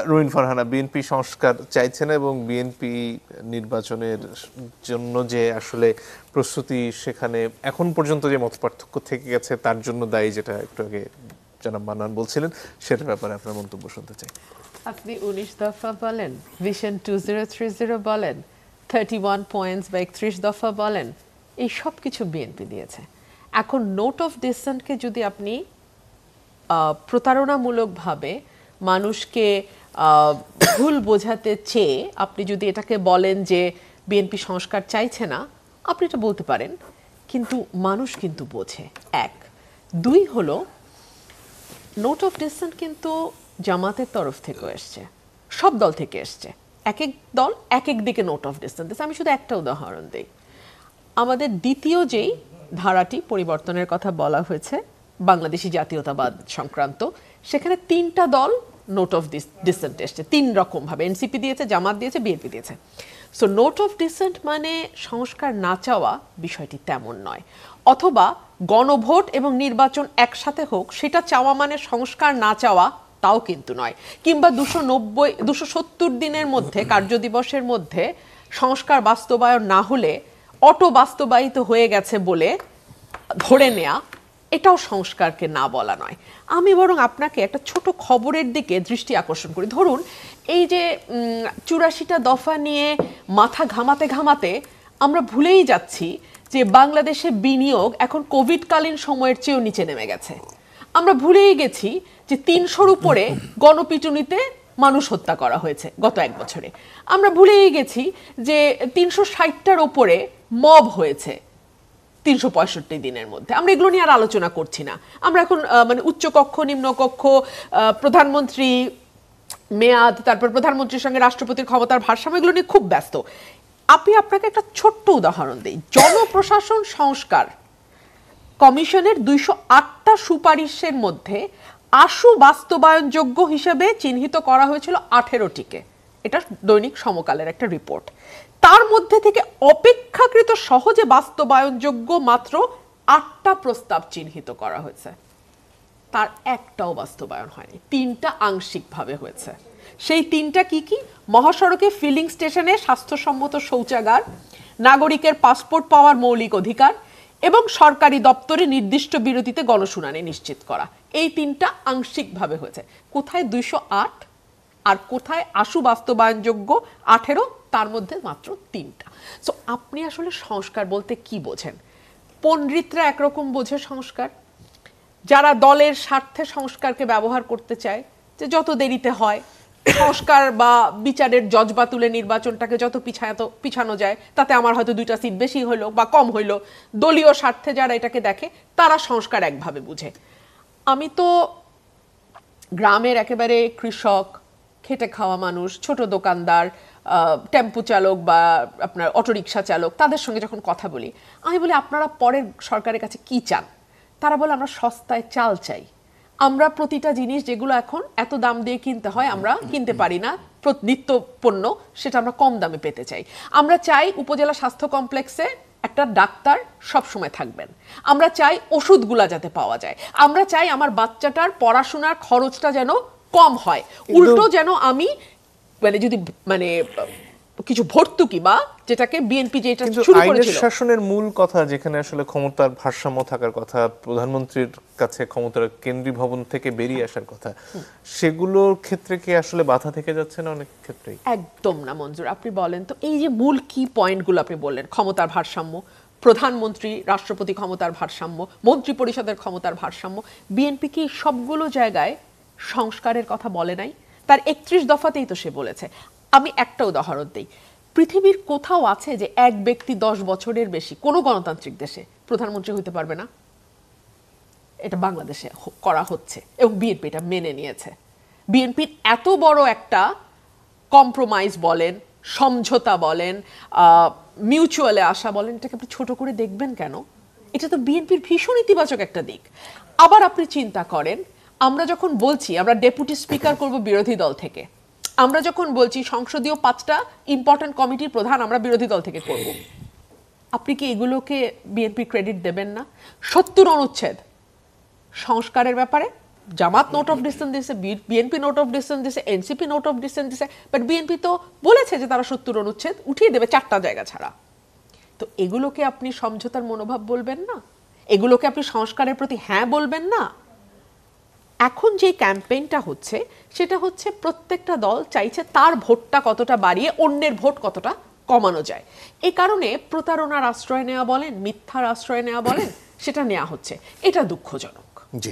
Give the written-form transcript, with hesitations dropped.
রুমিন Farhana, BNP সংস্কার চাইছে না এবং বিএনপি নির্বাচনের জন্য যে আসলে প্রস্তুতি সেখানে এখন পর্যন্ত যে মতপার্থক্য থেকে গেছে তার জন্য দায়ী, যেটা একটু আগে জনাব মান্নান বলছিলেন, সেটার ব্যাপারে আপনার মন্তব্য শুনতে চাই। আপনি 19 দফা বলেন, ভিশন 2030 বলেন, 31 পয়েন্টস বা 31 দফা বলেন, এই সব কিছু বিএনপি দিয়েছে। এখন নোট অফ ডিসেন্টকে যদি আপনি প্রতারণামূলকভাবে মানুষকে ভুল বোঝাতে চেয়ে আপনি যদি এটাকে বলেন যে বিএনপি সংস্কার চাইছে না, আপনি এটা বলতে পারেন, কিন্তু মানুষ কিন্তু বোঝে। এক, দুই হলো নোট অফ ডিসেন্ট কিন্তু জামাতের তরফ থেকে এসছে, সব দল থেকে এসছে, এক এক দল এক এক দিকে নোট অফ ডিসেন্ট দিচ্ছে। আমি শুধু একটা উদাহরণ দিই, আমাদের দ্বিতীয় যেই ধারাটি পরিবর্তনের কথা বলা হয়েছে বাংলাদেশি জাতীয়তাবাদ সংক্রান্ত, সেখানে তিনটা দল নোট অফ ডিসেন্ট এসছে তিন রকম ভাবে, এনসিপি দিয়েছে, জামাত দিয়েছে, বিএনপি দিয়েছে। সো নোট অফ ডিসেন্ট মানে সংস্কার না চাওয়া বিষয়টি তেমন নয়, অথবা গণভোট এবং নির্বাচন একসাথে হোক সেটা চাওয়া মানে সংস্কার না চাওয়া তাও কিন্তু নয়, কিংবা 270 দিনের মধ্যে কার্যদিবসের মধ্যে সংস্কার বাস্তবায়ন না হলে অটো বাস্তবায়িত হয়ে গেছে বলে ধরে নেয়া, এটাও সংস্কারকে না বলা নয়। আমি বরং আপনাকে একটা ছোট খবরের দিকে দৃষ্টি আকর্ষণ করি। ধরুন এই যে 84টা দফা নিয়ে মাথা ঘামাতে ঘামাতে আমরা ভুলেই যাচ্ছি যে বাংলাদেশে বিনিয়োগ এখন কোভিডকালীন সময়ের চেয়েও নিচে নেমে গেছে। আমরা ভুলেই গেছি যে 300-র উপরে গণপিটুনিতে মানুষ হত্যা করা হয়েছে গত এক বছরে। আমরা ভুলেই গেছি যে 360টার ওপরে মব হয়েছে 365 দিনের মধ্যে। আমরা এগুলো নিয়ে আর আলোচনা করছি না। আমরা এখন মানে উচ্চকক্ষ নিম্নকক্ষ, প্রধানমন্ত্রী মেয়াদ, তারপর প্রধানমন্ত্রীর সঙ্গে রাষ্ট্রপতির ক্ষমতার ভারসাম্য, এগুলো নিয়ে খুব ব্যস্ত। আপনাকে একটা ছোট্ট উদাহরণ দিই। জনপ্রশাসন সংস্কার কমিশনের 208টা সুপারিশের মধ্যে আশু বাস্তবায়নযোগ্য হিসেবে চিহ্নিত করা হয়েছিল 18টিকে। এটা দৈনিক সমকালের একটা রিপোর্ট। তার মধ্যে থেকে অপেক্ষাকৃত সহজে বাস্তবায়নযোগ্য মাত্র 8টা প্রস্তাব চিহ্নিত করা হয়েছে, তার একটাও বাস্তবায়ন হয়নি, 3টা আংশিকভাবে হয়েছে। সেই 3টা কি কি? মহাসড়কে ফিলিং স্টেশনে স্বাস্থ্যসম্মত শৌচাগার, নাগরিকের পাসপোর্ট পাওয়ার মৌলিক অধিকার এবং সরকারি দপ্তরে নির্দিষ্ট বিরতিতে গণশুনানি নিশ্চিত করা। এই 3টা আংশিকভাবে হয়েছে। কোথায় 208 আর কোথায় আশু বাস্তবায়নযোগ্য 18? তার মধ্যে মাত্র 3টা। সো আপনি আসলে সংস্কার বলতে কি বোঝেন? পণ্ডিতরা একরকম বোঝে সংস্কার, যারা দলের স্বার্থে সংস্কারকে ব্যবহার করতে চায়, যে যত দেরিতে হয় সংস্কার বা বিচারের জজবা তুলে নির্বাচনটাকে যত পিছানো যায় তাতে আমার হয়তো 2টা সিট বেশি হইলো বা কম হইলো, দলীয় স্বার্থে যারা এটাকে দেখে তারা সংস্কার একভাবে বুঝে। আমি তো গ্রামের একেবারে কৃষক, খেটে খাওয়া মানুষ, ছোট দোকানদার, টেম্পু চালক বা আপনার অটোরিকশা চালক, তাদের সঙ্গে যখন কথা বলি, আমি বলি আপনারা পরের সরকারের কাছে কি চান? তারা বলে আমরা সস্তায় চাল চাই, আমরা প্রতিটা জিনিস যেগুলো এখন এত দাম দিয়ে কিনতে হয় আমরা কিনতে পারি না, নিত্য পণ্য, সেটা আমরা কম দামে পেতে চাই। আমরা চাই উপজেলা স্বাস্থ্য কমপ্লেক্সে একটা ডাক্তার সব সময় থাকবেন, আমরা চাই ওষুধগুলা যাতে পাওয়া যায়, আমরা চাই আমার বাচ্চাটার পড়াশোনার খরচটা যেন কম হয়, উল্টো যেন আমি মানে যদি মানে কিছু ভর্তুকি বা যেটাকে বিএনপি যেটা শুরু করেছিল, শাসনের মূল কথা যেখানে আসলে ক্ষমতার ভারসাম্য থাকার কথা, প্রধানমন্ত্রীর কাছে ক্ষমতার কেন্দ্রীয় ভবন থেকে বেরিয়ে আসার কথা, সেগুলোর ক্ষেত্রে কি আসলে বাধা থেকে যাচ্ছে না অনেক ক্ষেত্রেই? একদম না মঞ্জুর। আপনি বলেন তো, এই যে মূল কি পয়েন্টগুলো আপনি বললেন, ক্ষমতার ভারসাম্য, প্রধানমন্ত্রী রাষ্ট্রপতি ক্ষমতার ভারসাম্য, মন্ত্রী পরিষদের ক্ষমতার ভারসাম্য, বিএনপি কি সবগুলো জায়গায় সংস্কারের কথা বলে নাই? তার 31 দফাতেই তো সে বলেছে। আমি একটা উদাহরণ দিই, পৃথিবীর কোথাও আছে যে এক ব্যক্তি 10 বছরের বেশি কোনো গণতান্ত্রিক দেশে প্রধানমন্ত্রী হতে পারবে না? এটা বাংলাদেশে করা হচ্ছে এবং বিএনপি এটা মেনে নিয়েছে। বিএনপির এত বড় একটা কম্প্রোমাইজ বলেন, সমঝোতা বলেন, মিউচুয়ালে আসা বলেন, এটাকে আপনি ছোট করে দেখবেন কেন? এটা তো বিএনপির ভীষণ ইতিবাচক একটা দিক। আবার আপনি চিন্তা করেন, আমরা যখন বলছি আমরা ডেপুটি স্পিকার করব বিরোধী দল থেকে, আমরা যখন বলছি সংসদীয় 5টা ইম্পর্টেন্ট কমিটির প্রধান আমরা বিরোধী দল থেকে করব, আপনি কি এগুলোকে বিএনপি ক্রেডিট দেবেন না? 70 অনুচ্ছেদ সংস্কারের ব্যাপারে জামাত নোট অফ ডিসেন্ট দিছে, বিএনপি নোট অফ ডিসেন্ট দিছে, এনসিপি নোট অফ ডিসেন্ট দিছে, বাট বিএনপি তো বলেছে যে তারা 70 অনুচ্ছেদ উঠিয়ে দেবে 4টা জায়গা ছাড়া। তো এগুলোকে আপনি সমঝোতার মনোভাব বলবেন না? এগুলোকে আপনি সংস্কারের প্রতি হ্যাঁ বলবেন না? এখন যে ক্যাম্পেইনটা হচ্ছে সেটা হচ্ছে প্রত্যেকটা দল চাইছে তার ভোটটা কতটা বাড়িয়ে অন্যের ভোট কতটা কমানো যায়। এই কারণে প্রতারণার আশ্রয় নেওয়া বলেন, মিথ্যার আশ্রয় নেওয়া বলেন, সেটা নেওয়া হচ্ছে। এটা দুঃখজনক। জি।